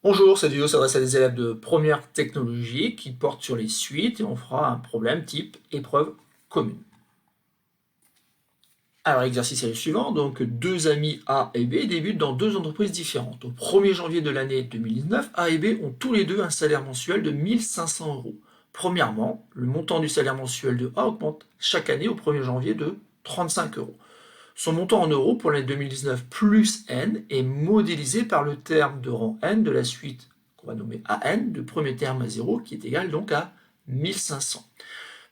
Bonjour, cette vidéo s'adresse à des élèves de première technologie qui portent sur les suites et on fera un problème type épreuve commune. Alors l'exercice est le suivant, donc deux amis A et B débutent dans deux entreprises différentes. Au 1er janvier de l'année 2019, A et B ont tous les deux un salaire mensuel de 1500 euros. Premièrement, le montant du salaire mensuel de A augmente chaque année au 1er janvier de 35 euros. Son montant en euros pour l'année 2019 plus N est modélisé par le terme de rang N de la suite qu'on va nommer AN, du premier terme à 0, qui est égal donc à 1500.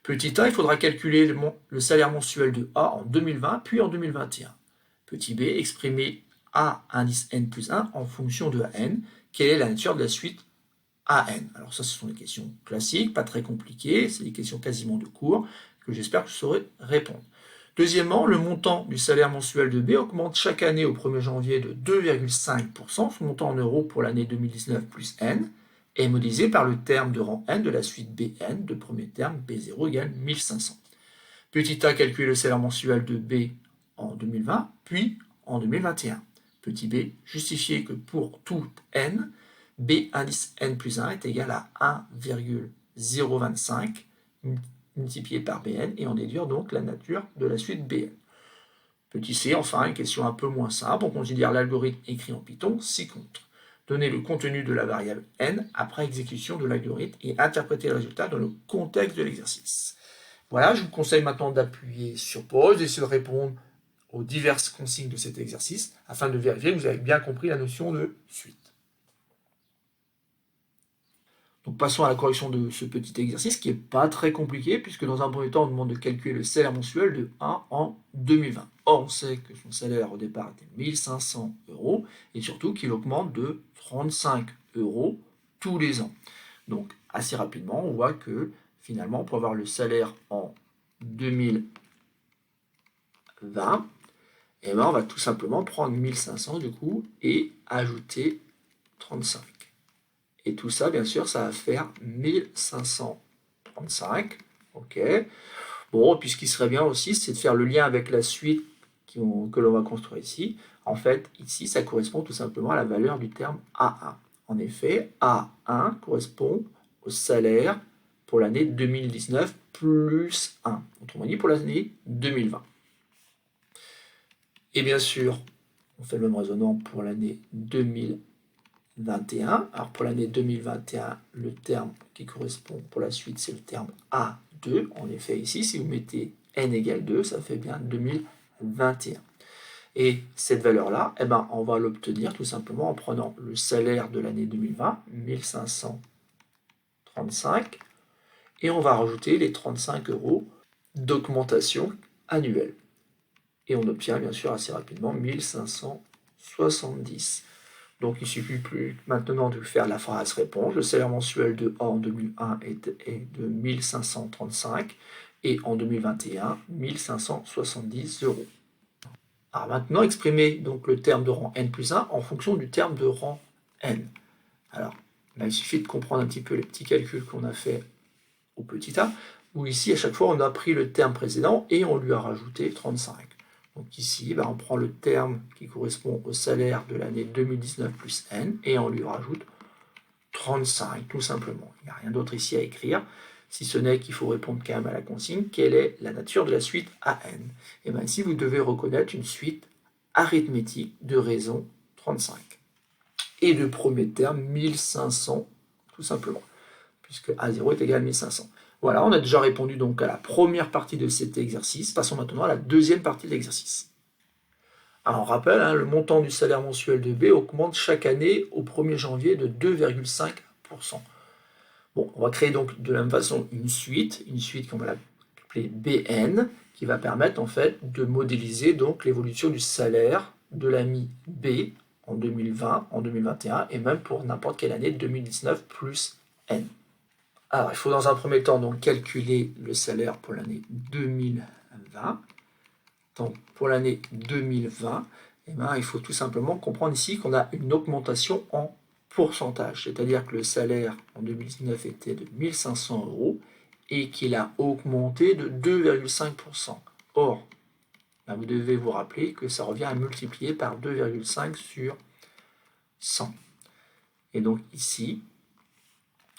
Petit a, il faudra calculer le salaire mensuel de A en 2020 puis en 2021. Petit b, exprimer A indice N plus 1 en fonction de AN. Quelle est la nature de la suite AN? Alors ça, ce sont des questions classiques, pas très compliquées, c'est des questions quasiment de cours que j'espère que je saurai répondre. Deuxièmement, le montant du salaire mensuel de B augmente chaque année au 1er janvier de 2,5%. Son montant en euros pour l'année 2019 plus N est modélisé par le terme de rang N de la suite Bn, de premier terme B0 égale 1500. Petit a, calculer le salaire mensuel de B en 2020, puis en 2021. Petit b, justifier que pour tout N, B indice N plus 1 est égal à 1,025 multiplié par Bn et en déduire donc la nature de la suite Bn. Petit c, enfin, une question un peu moins simple, on considère l'algorithme écrit en Python ci-contre. Donner le contenu de la variable n après exécution de l'algorithme et interpréter le résultat dans le contexte de l'exercice. Voilà, je vous conseille maintenant d'appuyer sur pause, d'essayer de répondre aux diverses consignes de cet exercice afin de vérifier que vous avez bien compris la notion de suite. Donc passons à la correction de ce petit exercice qui n'est pas très compliqué puisque dans un premier temps on demande de calculer le salaire mensuel de A en 2020. Or on sait que son salaire au départ était 1500 euros et surtout qu'il augmente de 35 euros tous les ans. Donc assez rapidement on voit que finalement pour avoir le salaire en 2020, et ben on va tout simplement prendre 1500 du coup et ajouter 35. Et tout ça, bien sûr, ça va faire 1535. Ok. Bon, puis ce qui serait bien aussi, c'est de faire le lien avec la suite que l'on va construire ici. En fait, ici, ça correspond tout simplement à la valeur du terme A1. En effet, A1 correspond au salaire pour l'année 2019 plus 1. Autrement dit, pour l'année 2020. Et bien sûr, on fait le même raisonnement pour l'année 2021. Alors pour l'année 2021, le terme qui correspond pour la suite, c'est le terme A2. En effet, ici, si vous mettez n égale 2, ça fait bien 2021. Et cette valeur-là, eh ben, on va l'obtenir tout simplement en prenant le salaire de l'année 2020, 1535, et on va rajouter les 35 euros d'augmentation annuelle. Et on obtient bien sûr assez rapidement 1570. Donc il suffit plus maintenant de faire la phrase réponse. Le salaire mensuel de A en 2001 est de 1535 et en 2021, 1570 euros. Alors maintenant, exprimer donc le terme de rang n plus 1 en fonction du terme de rang n. Alors, il suffit de comprendre un petit peu les petits calculs qu'on a fait au petit a, où ici, à chaque fois, on a pris le terme précédent et on lui a rajouté 35. Donc ici, on prend le terme qui correspond au salaire de l'année 2019 plus n et on lui rajoute 35, tout simplement. Il n'y a rien d'autre ici à écrire, si ce n'est qu'il faut répondre quand même à la consigne, quelle est la nature de la suite AN? Et bien ici, vous devez reconnaître une suite arithmétique de raison 35. Et de premier terme, 1500, tout simplement, puisque A0 est égal à 1500. Voilà, on a déjà répondu donc à la première partie de cet exercice. Passons maintenant à la deuxième partie de l'exercice. Alors on rappelle, le montant du salaire mensuel de B augmente chaque année au 1er janvier de 2,5%. Bon, on va créer donc de la même façon une suite qu'on va l'appeler Bn, qui va permettre en fait de modéliser donc l'évolution du salaire de l'ami B en 2020, en 2021 et même pour n'importe quelle année 2019 plus N. Alors, il faut dans un premier temps donc calculer le salaire pour l'année 2020. Donc, pour l'année 2020, il faut tout simplement comprendre ici qu'on a une augmentation en pourcentage. C'est-à-dire que le salaire en 2019 était de 1500 euros et qu'il a augmenté de 2,5%. Or, vous devez vous rappeler que ça revient à multiplier par 2,5 sur 100. Et donc ici,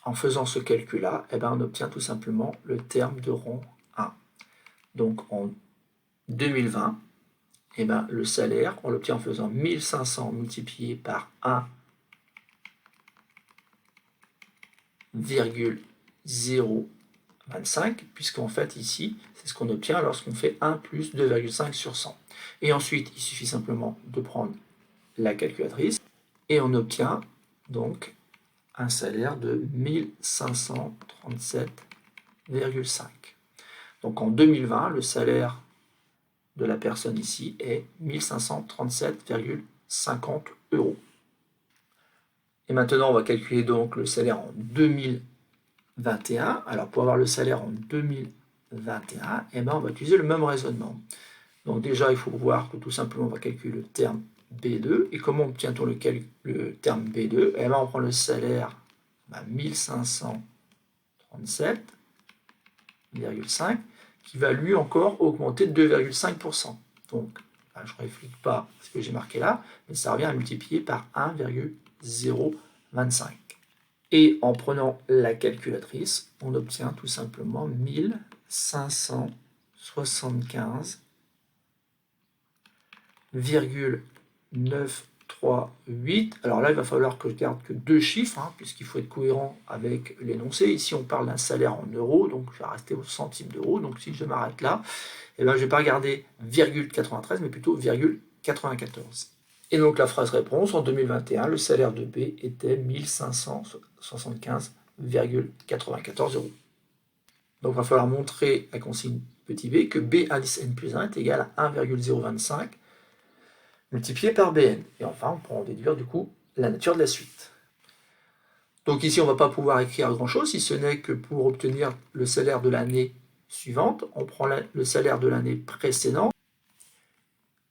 en faisant ce calcul-là, eh ben, on obtient tout simplement le terme de rang 1. Donc en 2020, eh ben, le salaire, on l'obtient en faisant 1500 multiplié par 1,025, puisqu'en fait ici, c'est ce qu'on obtient lorsqu'on fait 1 plus 2,5 sur 100. Et ensuite, il suffit simplement de prendre la calculatrice et on obtient donc un salaire de 1537,5. Donc en 2020, le salaire de la personne ici est 1537,50 euros. Et maintenant, on va calculer donc le salaire en 2021. Alors pour avoir le salaire en 2021, eh ben, on va utiliser le même raisonnement. Donc déjà, il faut voir que tout simplement, on va calculer le terme B2. Et comment obtient-on le terme B2? Eh ben, on prend le salaire 1537,5 qui va lui encore augmenter de 2,5%. Donc, je ne réfléchis pas ce que j'ai marqué là, mais ça revient à multiplier par 1,025. Et en prenant la calculatrice, on obtient tout simplement 1575,938. Alors là, il va falloir que je garde que deux chiffres, puisqu'il faut être cohérent avec l'énoncé. Ici, on parle d'un salaire en euros, donc je vais rester au centime d'euros. Donc si je m'arrête là, je ne vais pas regarder 0,93, mais plutôt 0,94. Et donc la phrase réponse, en 2021, le salaire de B était 1575,94 euros. Donc il va falloir montrer la consigne petit b que B indice n plus 1 est égal à 1,025 multiplié par Bn. Et enfin, on pourra en déduire du coup la nature de la suite. Donc ici, on ne va pas pouvoir écrire grand-chose, si ce n'est que pour obtenir le salaire de l'année suivante, on prend le salaire de l'année précédente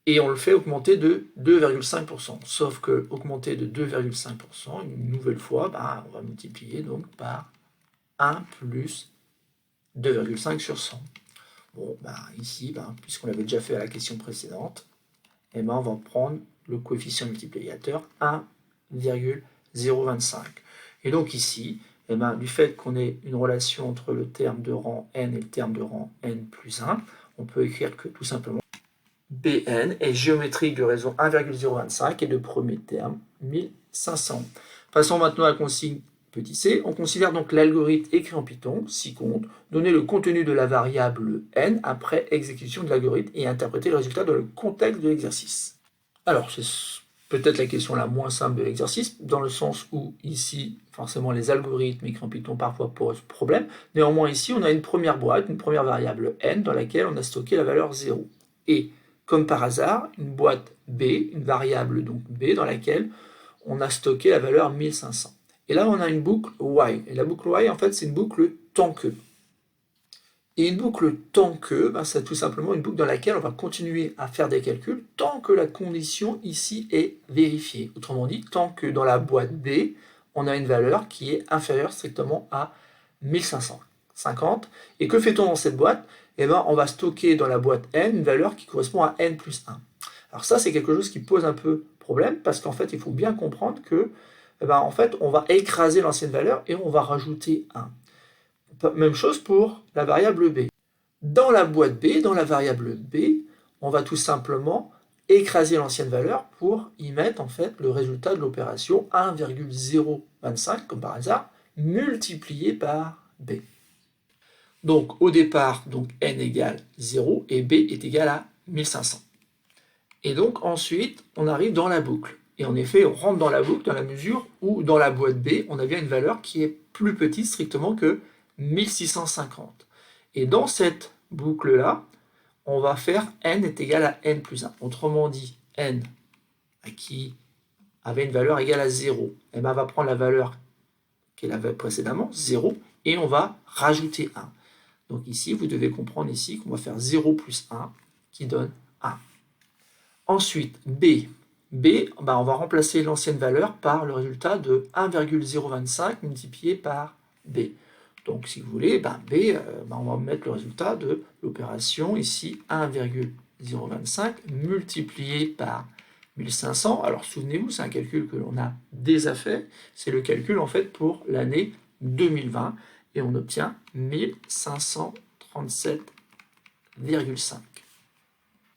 et on le fait augmenter de 2,5%. Sauf que augmenter de 2,5%, une nouvelle fois, on va multiplier donc par 1 plus 2,5 sur 100. Bon, ici, puisqu'on l'avait déjà fait à la question précédente, on va prendre le coefficient multiplicateur 1,025. Et donc ici, du fait qu'on ait une relation entre le terme de rang n et le terme de rang n plus 1, on peut écrire que tout simplement Bn est géométrique de raison 1,025 et de premier terme 1500. Passons maintenant à la consigne petit c. On considère donc l'algorithme écrit en Python, 6 comptes, donner le contenu de la variable n après exécution de l'algorithme et interpréter le résultat dans le contexte de l'exercice. Alors, c'est peut-être la question la moins simple de l'exercice, dans le sens où ici, forcément, les algorithmes écrits en Python parfois posent problème. Néanmoins, ici, on a une première boîte, une première variable n, dans laquelle on a stocké la valeur 0. Et, comme par hasard, une boîte b, une variable donc b, dans laquelle on a stocké la valeur 1500. Et là, on a une boucle while. Et la boucle while, en fait, c'est une boucle tant que. Et une boucle tant que, c'est tout simplement une boucle dans laquelle on va continuer à faire des calculs tant que la condition ici est vérifiée. Autrement dit, tant que dans la boîte B, on a une valeur qui est inférieure strictement à 1550. Et que fait-on dans cette boîte? On va stocker dans la boîte n une valeur qui correspond à n plus 1. Alors ça, c'est quelque chose qui pose un peu problème, parce qu'en fait, il faut bien comprendre que en fait, on va écraser l'ancienne valeur et on va rajouter 1. Même chose pour la variable b. Dans la boîte b, dans la variable b, on va tout simplement écraser l'ancienne valeur pour y mettre en fait le résultat de l'opération 1,025, comme par hasard, multiplié par b. Donc au départ, n égale 0 et b est égal à 1500. Et donc ensuite, on arrive dans la boucle. Et en effet, on rentre dans la boucle dans la mesure où, dans la boîte B, on a bien une valeur qui est plus petite strictement que 1650. Et dans cette boucle-là, on va faire n est égal à n plus 1. Autrement dit, n qui avait une valeur égale à 0, va prendre la valeur qu'elle avait précédemment, 0, et on va rajouter 1. Donc ici, vous devez comprendre ici qu'on va faire 0 plus 1 qui donne 1. Ensuite, B. B, on va remplacer l'ancienne valeur par le résultat de 1,025 multiplié par B. Donc, si vous voulez, B, on va mettre le résultat de l'opération ici, 1,025 multiplié par 1500, alors souvenez-vous, c'est un calcul que l'on a déjà fait, c'est le calcul en fait pour l'année 2020, et on obtient 1537,5.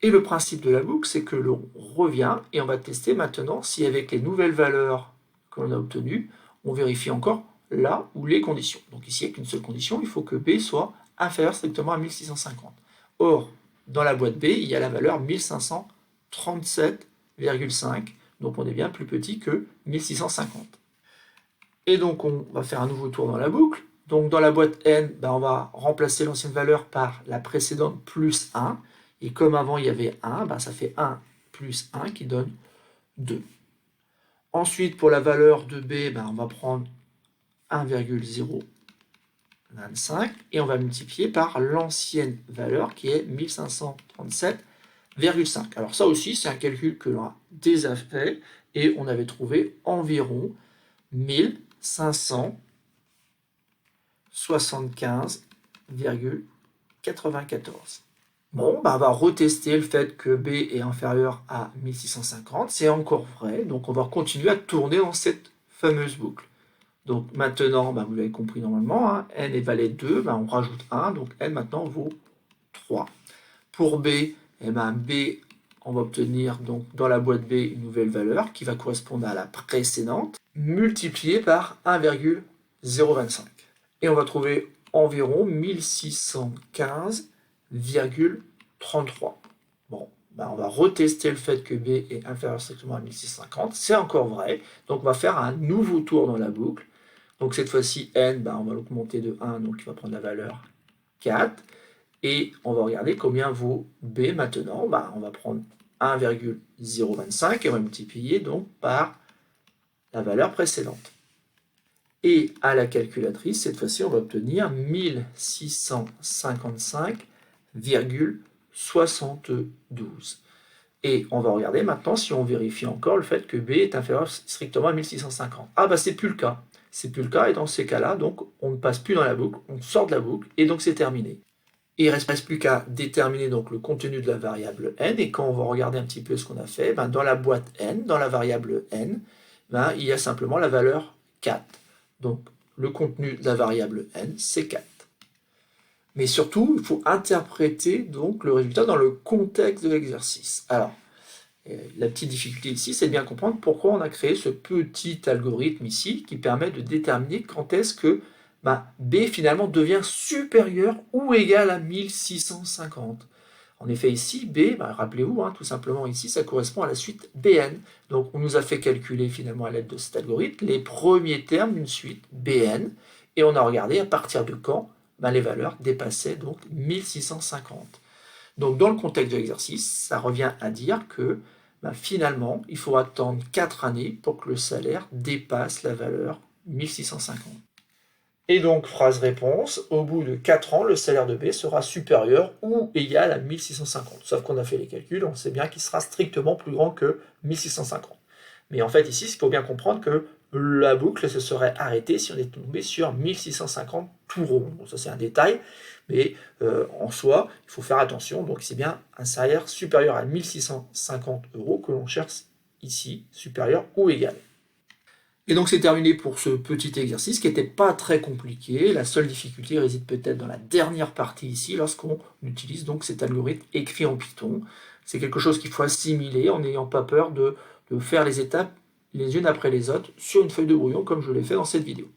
Et le principe de la boucle, c'est que l'on revient et on va tester maintenant si avec les nouvelles valeurs que l'on a obtenues, on vérifie encore là où les conditions. Donc ici, il n'y a qu'une seule condition, il faut que B soit inférieur strictement à 1650. Or, dans la boîte B, il y a la valeur 1537,5, donc on est bien plus petit que 1650. Et donc on va faire un nouveau tour dans la boucle. Donc dans la boîte N, on va remplacer l'ancienne valeur par la précédente plus 1. Et comme avant il y avait 1, ça fait 1 plus 1 qui donne 2. Ensuite, pour la valeur de B, on va prendre 1,025 et on va multiplier par l'ancienne valeur qui est 1537,5. Alors ça aussi, c'est un calcul que l'on a déjà fait et on avait trouvé environ 1575,94. Bon, on va retester le fait que B est inférieur à 1650. C'est encore vrai, donc on va continuer à tourner dans cette fameuse boucle. Donc maintenant, vous l'avez compris normalement, n est valait 2, on rajoute 1, donc n maintenant vaut 3. Pour B, B, on va obtenir donc dans la boîte B une nouvelle valeur qui va correspondre à la précédente, multipliée par 1,025. Et on va trouver environ 1615,33. Bon, on va retester le fait que B est inférieur strictement à 1650. C'est encore vrai. Donc on va faire un nouveau tour dans la boucle. Donc cette fois-ci, n, on va l'augmenter de 1, donc il va prendre la valeur 4. Et on va regarder combien vaut B maintenant. On va prendre 1,025 et on va multiplier donc par la valeur précédente. Et à la calculatrice, cette fois-ci, on va obtenir 1655,72. Et on va regarder maintenant si on vérifie encore le fait que B est inférieur strictement à 1650. C'est plus le cas. C'est plus le cas, et dans ces cas-là, donc, on ne passe plus dans la boucle, on sort de la boucle, et donc c'est terminé. Et il ne reste plus qu'à déterminer donc le contenu de la variable n, et quand on va regarder un petit peu ce qu'on a fait, dans la boîte n, dans la variable n, il y a simplement la valeur 4. Donc, le contenu de la variable n, c'est 4. Mais surtout, il faut interpréter donc le résultat dans le contexte de l'exercice. Alors, la petite difficulté ici, c'est de bien comprendre pourquoi on a créé ce petit algorithme ici qui permet de déterminer quand est-ce que B finalement devient supérieur ou égal à 1650. En effet, ici, B, rappelez-vous, tout simplement ici, ça correspond à la suite Bn. Donc, on nous a fait calculer finalement à l'aide de cet algorithme les premiers termes d'une suite Bn, et on a regardé à partir de quand les valeurs dépassaient donc 1650. Donc, dans le contexte de l'exercice, ça revient à dire que finalement, il faut attendre 4 années pour que le salaire dépasse la valeur 1650. Et donc, phrase réponse, au bout de 4 ans, le salaire de B sera supérieur ou égal à 1650. Sauf qu'on a fait les calculs, on sait bien qu'il sera strictement plus grand que 1650. Mais en fait, ici, il faut bien comprendre que la boucle se serait arrêtée si on était tombé sur 1650 tout rond. Bon, ça, c'est un détail, mais en soi, il faut faire attention. Donc, c'est bien un salaire supérieur à 1650 € que l'on cherche ici, supérieur ou égal. Et donc c'est terminé pour ce petit exercice qui n'était pas très compliqué. La seule difficulté réside peut-être dans la dernière partie ici, lorsqu'on utilise donc cet algorithme écrit en Python. C'est quelque chose qu'il faut assimiler en n'ayant pas peur de faire les étapes les unes après les autres sur une feuille de brouillon comme je l'ai fait dans cette vidéo.